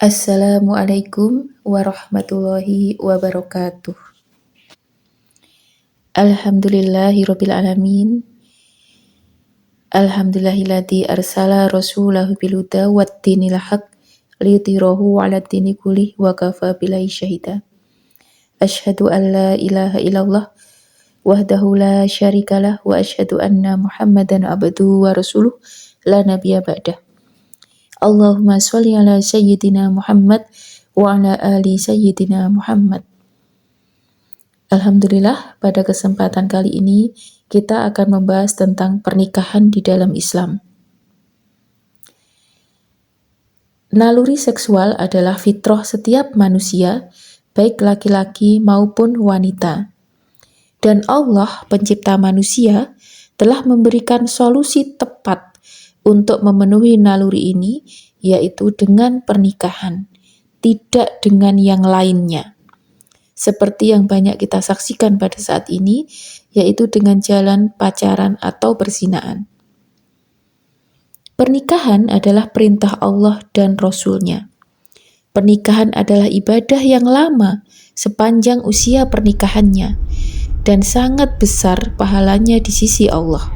Assalamualaikum warahmatullahi wabarakatuh. Alhamdulillahirabbil alamin. Alhamdulillahilladzi arsala rasulahu bil huda waddinil haq liyudhhirahu 'alad dini kullih wa kafa billahi syahida. Asyhadu an la ilaha illallah wahdahu la syarikalah wa asyhadu anna Muhammadan abduhu wa rasuluh la nabiyya ba'dah. Allahumma sholli ala sayyidina Muhammad wa ala ali sayyidina Muhammad. Alhamdulillah, pada kesempatan kali ini kita akan membahas tentang pernikahan di dalam Islam. Naluri seksual adalah fitrah setiap manusia, baik laki-laki maupun wanita. Dan Allah, pencipta manusia, telah memberikan solusi tepat untuk memenuhi naluri ini, yaitu dengan pernikahan, tidak dengan yang lainnya. Seperti yang banyak kita saksikan pada saat ini, yaitu dengan jalan pacaran atau perzinaan. Pernikahan adalah perintah Allah dan Rasul-Nya. Pernikahan adalah ibadah yang lama sepanjang usia pernikahannya, dan sangat besar pahalanya di sisi Allah.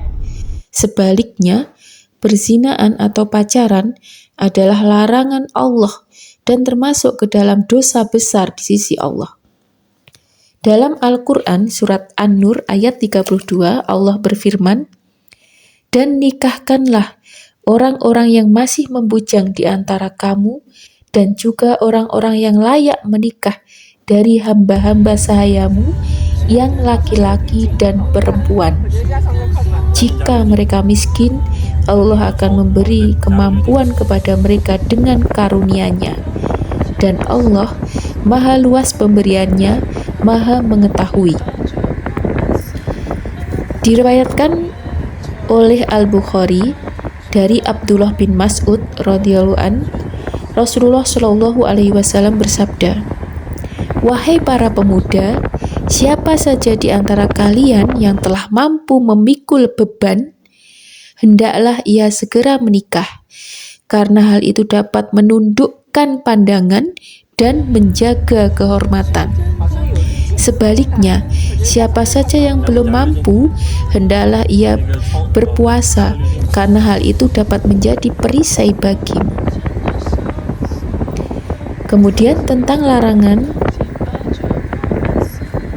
Sebaliknya, perzinaan atau pacaran adalah larangan Allah dan termasuk ke dalam dosa besar di sisi Allah. Dalam Al-Quran surat An-Nur ayat 32 Allah berfirman, "Dan nikahkanlah orang-orang yang masih membujang di antara kamu dan juga orang-orang yang layak menikah dari hamba-hamba sahayamu yang laki-laki dan perempuan. Jika mereka miskin, Allah akan memberi kemampuan kepada mereka dengan karunia-Nya. Dan Allah Maha luas pemberiannya, Maha mengetahui." Diriwayatkan oleh Al-Bukhari dari Abdullah bin Mas'ud radhiyallahu an, Rasulullah Shallallahu alaihi wasallam bersabda, "Wahai para pemuda, siapa saja di antara kalian yang telah mampu memikul beban, hendaklah ia segera menikah, karena hal itu dapat menundukkan pandangan dan menjaga kehormatan. Sebaliknya, siapa saja yang belum mampu, hendaklah ia berpuasa, karena hal itu dapat menjadi perisai bagimu." Kemudian tentang larangan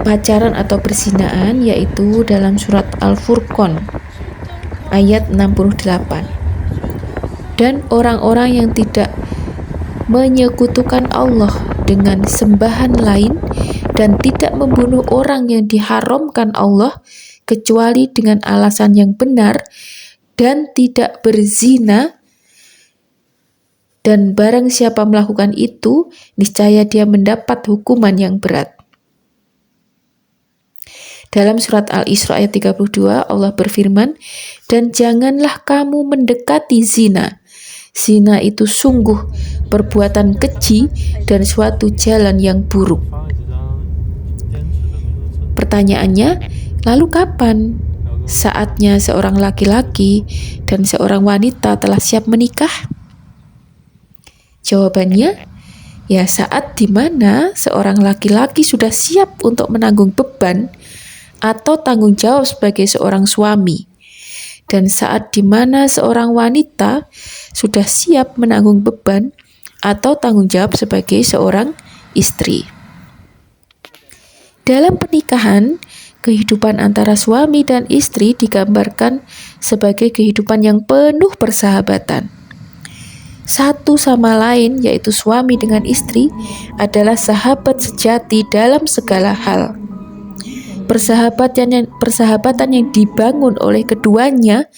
pacaran atau perzinaan, yaitu dalam surat Al-Furqan ayat 68. "Dan orang-orang yang tidak menyekutukan Allah dengan sembahan lain dan tidak membunuh orang yang diharamkan Allah kecuali dengan alasan yang benar dan tidak berzina, dan barang siapa melakukan itu, niscaya dia mendapat hukuman yang berat." Dalam surat Al-Isra ayat 32 Allah berfirman, "Dan janganlah kamu mendekati zina. Zina itu sungguh perbuatan keji dan suatu jalan yang buruk." Pertanyaannya, lalu kapan saatnya seorang laki-laki dan seorang wanita telah siap menikah? Jawabannya, ya saat dimana seorang laki-laki sudah siap untuk menanggung beban atau tanggung jawab sebagai seorang suami, dan saat dimana seorang wanita sudah siap menanggung beban atau tanggung jawab sebagai seorang istri. Dalam pernikahan, kehidupan antara suami dan istri digambarkan sebagai kehidupan yang penuh persahabatan. Satu sama lain, yaitu suami dengan istri, adalah sahabat sejati dalam segala hal. Persahabatan yang dibangun oleh keduanya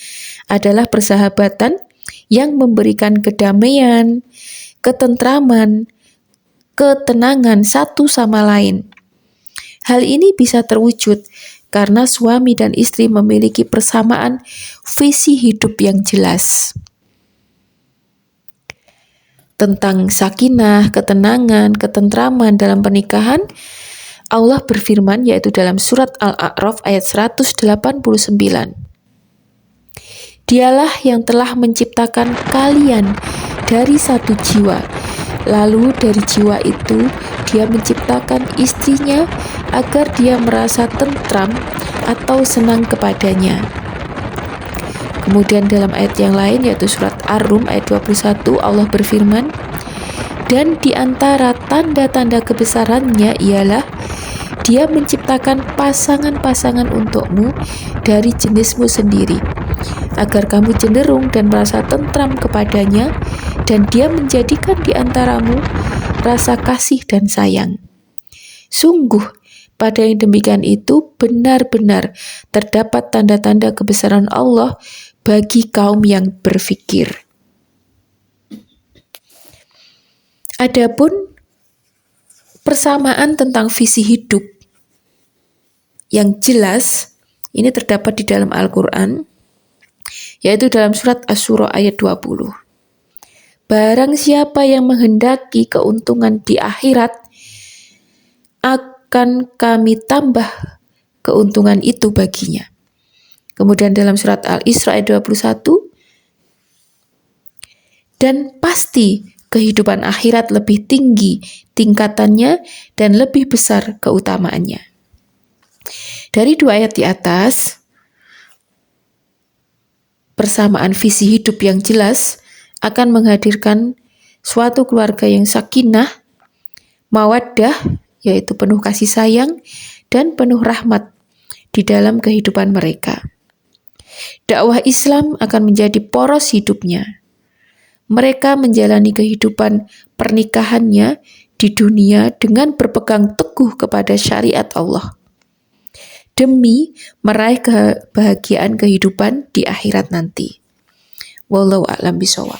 adalah persahabatan yang memberikan kedamaian, ketentraman, ketenangan satu sama lain. Hal ini bisa terwujud karena suami dan istri memiliki persamaan visi hidup yang jelas. Tentang sakinah, ketenangan, ketentraman dalam pernikahan, Allah berfirman, yaitu dalam surat Al-A'raf ayat 189. "Dialah yang telah menciptakan kalian dari satu jiwa Lalu dari jiwa itu dia menciptakan istrinya agar dia merasa tentram atau senang kepadanya. Kemudian dalam ayat yang lain yaitu surat Ar-Rum ayat 21 Allah berfirman, dan di antara tanda-tanda kebesarannya ialah dia menciptakan pasangan-pasangan untukmu dari jenismu sendiri, agar kamu cenderung dan merasa tentram kepadanya, dan dia menjadikan di antaramu rasa kasih dan sayang. Sungguh, pada yang demikian itu benar-benar terdapat tanda-tanda kebesaran Allah bagi kaum yang berfikir. Adapun persamaan tentang visi hidup yang jelas ini terdapat di dalam Al-Quran, yaitu dalam surat Asy-Syura ayat 20. Barang siapa yang menghendaki keuntungan di akhirat, akan kami tambah keuntungan itu baginya. Kemudian dalam surat Al-Isra ayat 21, dan pasti kehidupan akhirat lebih tinggi tingkatannya dan lebih besar keutamaannya. Dari dua ayat di atas, persamaan visi hidup yang jelas akan menghadirkan suatu keluarga yang sakinah, mawaddah, yaitu penuh kasih sayang, dan penuh rahmat di dalam kehidupan mereka. Dakwah Islam akan menjadi poros hidupnya. Mereka menjalani kehidupan pernikahannya di dunia dengan berpegang teguh kepada syariat Allah, demi meraih kebahagiaan kehidupan di akhirat nanti. Wallahu a'lam bishawab.